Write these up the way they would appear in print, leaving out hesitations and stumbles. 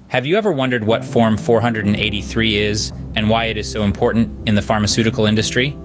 Have you ever wondered what Form 483 is and why it is so important in the pharmaceutical industry?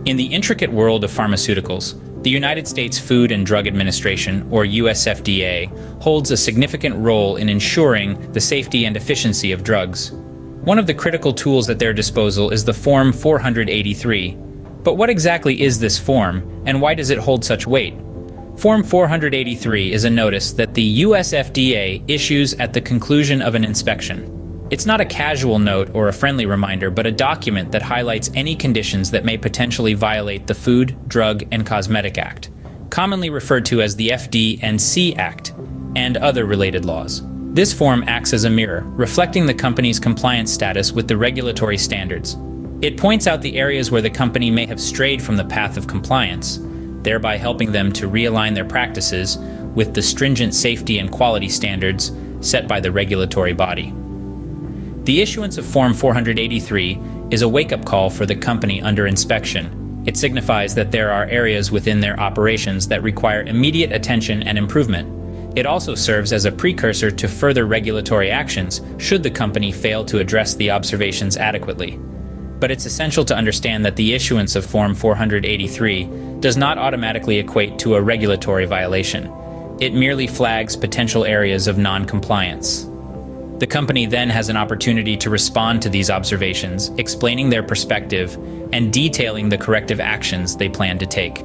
In the intricate world of pharmaceuticals, the United States Food and Drug Administration, or USFDA, holds a significant role in ensuring the safety and efficiency of drugs. One of the critical tools at their disposal is the Form 483. But what exactly is this form, and why does it hold such weight? Form 483 is a notice that the USFDA issues at the conclusion of an inspection. It's not a casual note or a friendly reminder, but a document that highlights any conditions that may potentially violate the Food, Drug, and Cosmetic Act, commonly referred to as the FD&C Act, and other related laws. This form acts as a mirror, reflecting the company's compliance status with the regulatory standards. It points out the areas where the company may have strayed from the path of compliance, thereby helping them to realign their practices with the stringent safety and quality standards set by the regulatory body. The issuance of Form 483 is a wake-up call for the company under inspection. It signifies that there are areas within their operations that require immediate attention and improvement. It also serves as a precursor to further regulatory actions should the company fail to address the observations adequately. But it's essential to understand that the issuance of Form 483 does not automatically equate to a regulatory violation. It merely flags potential areas of non-compliance. The company then has an opportunity to respond to these observations, explaining their perspective and detailing the corrective actions they plan to take.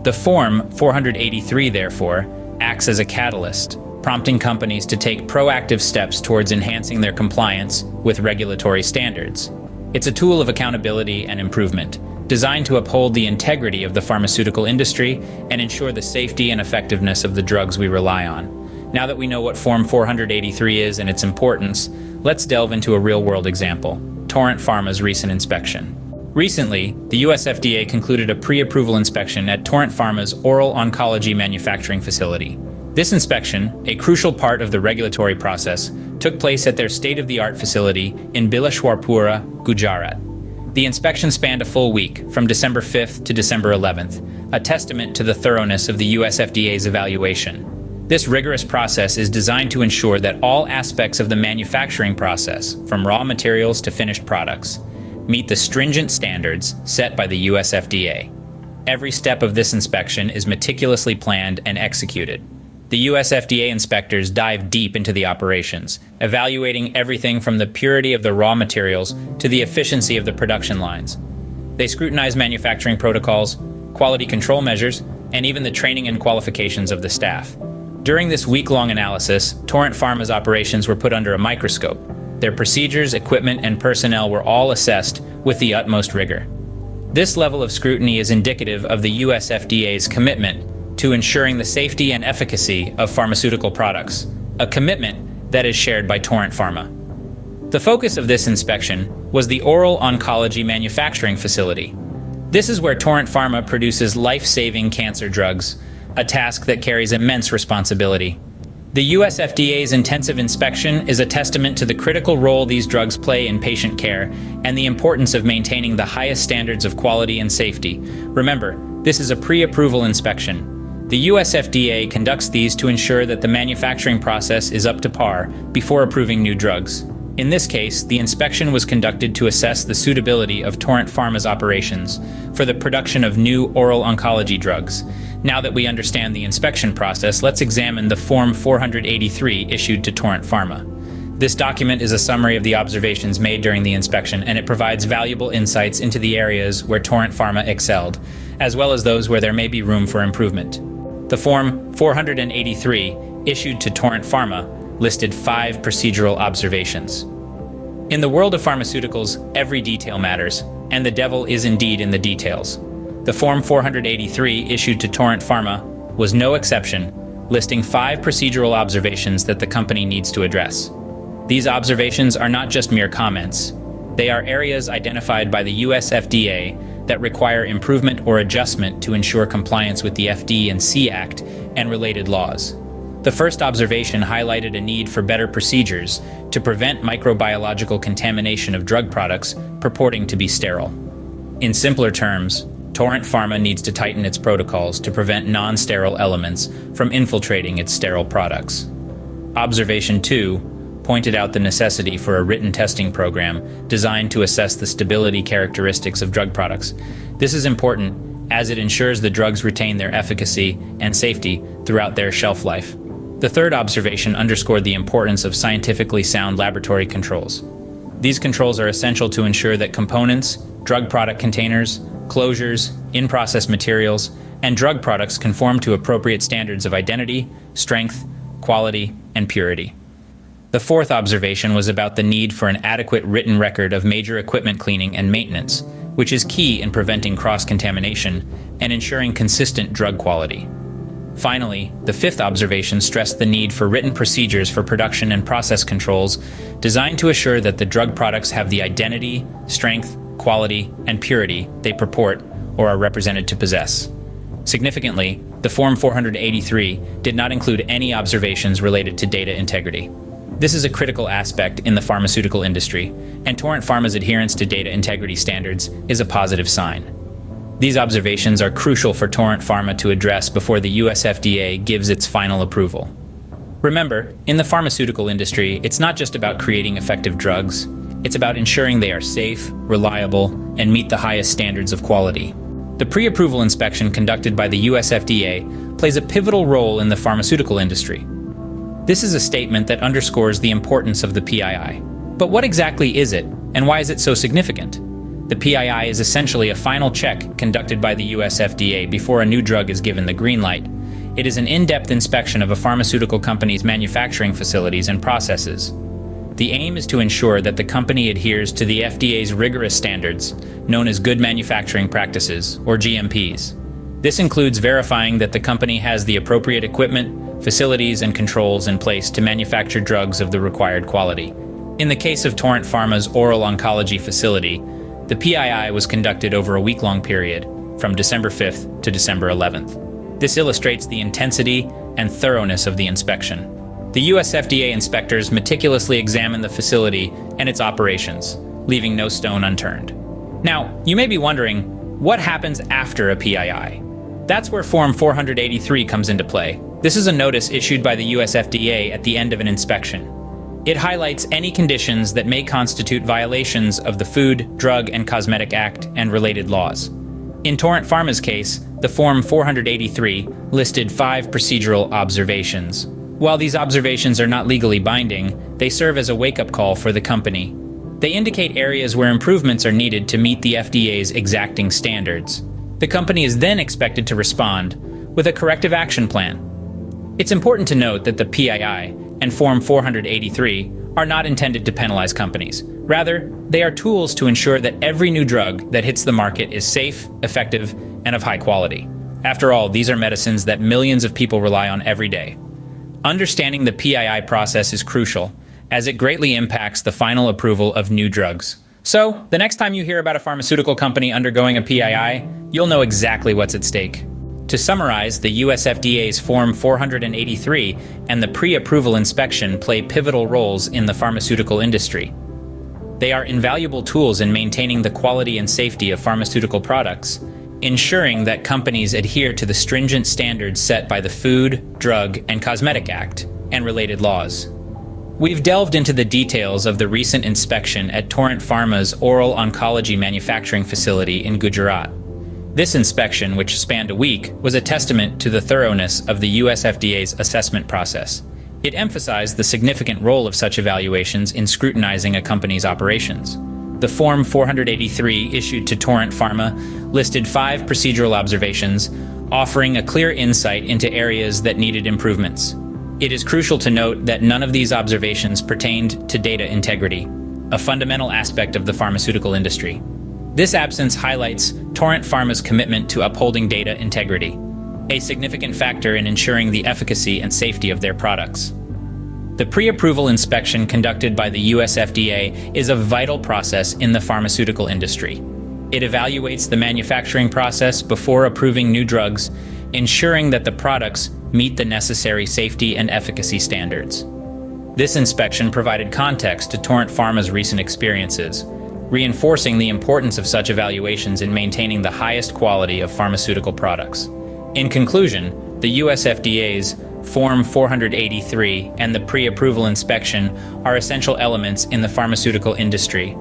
The Form 483, therefore, acts as a catalyst, prompting companies to take proactive steps towards enhancing their compliance with regulatory standards. It's a tool of accountability and improvement, designed to uphold the integrity of the pharmaceutical industry and ensure the safety and effectiveness of the drugs we rely on. Now that we know what Form 483 is and its importance, let's delve into a real-world example: Torrent Pharma's recent inspection. Recently, the USFDA concluded a pre-approval inspection at Torrent Pharma's Oral-Oncology manufacturing facility. This inspection, a crucial part of the regulatory process, took place at their state-of-the-art facility in Bileshwarpura, Gujarat. The inspection spanned a full week, from December 5th to December 11th, a testament to the thoroughness of the USFDA's evaluation. This rigorous process is designed to ensure that all aspects of the manufacturing process, from raw materials to finished products, meet the stringent standards set by the USFDA. Every step of this inspection is meticulously planned and executed. The USFDA inspectors dive deep into the operations, evaluating everything from the purity of the raw materials to the efficiency of the production lines. They scrutinize manufacturing protocols, quality control measures, and even the training and qualifications of the staff. During this week-long analysis, Torrent Pharma's operations were put under a microscope. Their procedures, equipment, and personnel were all assessed with the utmost rigor. This level of scrutiny is indicative of the USFDA's commitment to ensuring the safety and efficacy of pharmaceutical products, a commitment that is shared by Torrent Pharma. The focus of this inspection was the Oral-Oncology manufacturing facility. This is where Torrent Pharma produces life-saving cancer drugs, a task that carries immense responsibility. The USFDA's intensive inspection is a testament to the critical role these drugs play in patient care and the importance of maintaining the highest standards of quality and safety. Remember, this is a pre-approval inspection. The USFDA conducts these to ensure that the manufacturing process is up to par before approving new drugs. In this case, the inspection was conducted to assess the suitability of Torrent Pharma's operations for the production of new oral oncology drugs. Now that we understand the inspection process, let's examine the Form 483 issued to Torrent Pharma. This document is a summary of the observations made during the inspection, and it provides valuable insights into the areas where Torrent Pharma excelled, as well as those where there may be room for improvement. The Form 483, issued to Torrent Pharma, listed 5 procedural observations. In the world of pharmaceuticals, every detail matters, and the devil is indeed in the details. The Form 483, issued to Torrent Pharma, was no exception, listing 5 procedural observations that the company needs to address. These observations are not just mere comments. They are areas identified by the USFDA that require improvement or adjustment to ensure compliance with the FD&C Act and related laws. The first observation highlighted a need for better procedures to prevent microbiological contamination of drug products purporting to be sterile. In simpler terms, Torrent Pharma needs to tighten its protocols to prevent non-sterile elements from infiltrating its sterile products. Observation 2, pointed out the necessity for a written testing program designed to assess the stability characteristics of drug products. This is important as it ensures the drugs retain their efficacy and safety throughout their shelf life. The third observation underscored the importance of scientifically sound laboratory controls. These controls are essential to ensure that components, drug product containers, closures, in-process materials, and drug products conform to appropriate standards of identity, strength, quality, and purity. The fourth observation was about the need for an adequate written record of major equipment cleaning and maintenance, which is key in preventing cross-contamination and ensuring consistent drug quality. Finally, the fifth observation stressed the need for written procedures for production and process controls designed to assure that the drug products have the identity, strength, quality, and purity they purport or are represented to possess. Significantly, the Form 483 did not include any observations related to data integrity. This is a critical aspect in the pharmaceutical industry, and Torrent Pharma's adherence to data integrity standards is a positive sign. These observations are crucial for Torrent Pharma to address before the USFDA gives its final approval. Remember, in the pharmaceutical industry, it's not just about creating effective drugs. It's about ensuring they are safe, reliable, and meet the highest standards of quality. The pre-approval inspection conducted by the USFDA plays a pivotal role in the pharmaceutical industry. This is a statement that underscores the importance of the PII. But what exactly is it, and why is it so significant? The PII is essentially a final check conducted by the USFDA before a new drug is given the green light. It is an in-depth inspection of a pharmaceutical company's manufacturing facilities and processes. The aim is to ensure that the company adheres to the FDA's rigorous standards, known as Good Manufacturing Practices, or GMPs. This includes verifying that the company has the appropriate equipment, facilities, and controls in place to manufacture drugs of the required quality. In the case of Torrent Pharma's Oral-Oncology facility, the PII was conducted over a week-long period, from December 5th to December 11th. This illustrates the intensity and thoroughness of the inspection. The USFDA inspectors meticulously examined the facility and its operations, leaving no stone unturned. Now, you may be wondering, what happens after a PII? That's where Form 483 comes into play. This is a notice issued by the USFDA at the end of an inspection. It highlights any conditions that may constitute violations of the Food, Drug, and Cosmetic Act and related laws. In Torrent Pharma's case, the Form 483 listed 5 procedural observations. While these observations are not legally binding, they serve as a wake-up call for the company. They indicate areas where improvements are needed to meet the FDA's exacting standards. The company is then expected to respond with a corrective action plan. It's important to note that the PII and Form 483 are not intended to penalize companies. Rather, they are tools to ensure that every new drug that hits the market is safe, effective, and of high quality. After all, these are medicines that millions of people rely on every day. Understanding the PII process is crucial, as it greatly impacts the final approval of new drugs. So, the next time you hear about a pharmaceutical company undergoing a PII, you'll know exactly what's at stake. To summarize, the USFDA's Form 483 and the pre-approval inspection play pivotal roles in the pharmaceutical industry. They are invaluable tools in maintaining the quality and safety of pharmaceutical products, ensuring that companies adhere to the stringent standards set by the Food, Drug, and Cosmetic Act and related laws. We've delved into the details of the recent inspection at Torrent Pharma's Oral-Oncology manufacturing facility in Gujarat. This inspection, which spanned a week, was a testament to the thoroughness of the USFDA's assessment process. It emphasized the significant role of such evaluations in scrutinizing a company's operations. The Form 483 issued to Torrent Pharma listed 5 procedural observations, offering a clear insight into areas that needed improvements. It is crucial to note that none of these observations pertained to data integrity, a fundamental aspect of the pharmaceutical industry. This absence highlights Torrent Pharma's commitment to upholding data integrity, a significant factor in ensuring the efficacy and safety of their products. The pre-approval inspection conducted by the USFDA is a vital process in the pharmaceutical industry. It evaluates the manufacturing process before approving new drugs, ensuring that the products meet the necessary safety and efficacy standards. This inspection provided context to Torrent Pharma's recent experiences, reinforcing the importance of such evaluations in maintaining the highest quality of pharmaceutical products. In conclusion, the USFDA's Form 483, and the pre-approval inspection are essential elements in the pharmaceutical industry.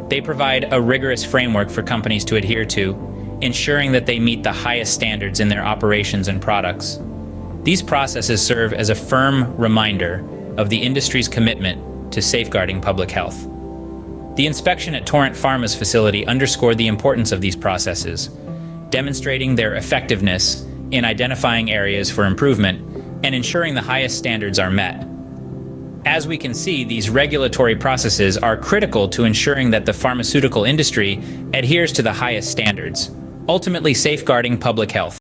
They provide a rigorous framework for companies to adhere to, ensuring that they meet the highest standards in their operations and products. These processes serve as a firm reminder of the industry's commitment to safeguarding public health. The inspection at Torrent Pharma's facility underscored the importance of these processes, demonstrating their effectiveness in identifying areas for improvement and ensuring the highest standards are met. As we can see, these regulatory processes are critical to ensuring that the pharmaceutical industry adheres to the highest standards, ultimately safeguarding public health.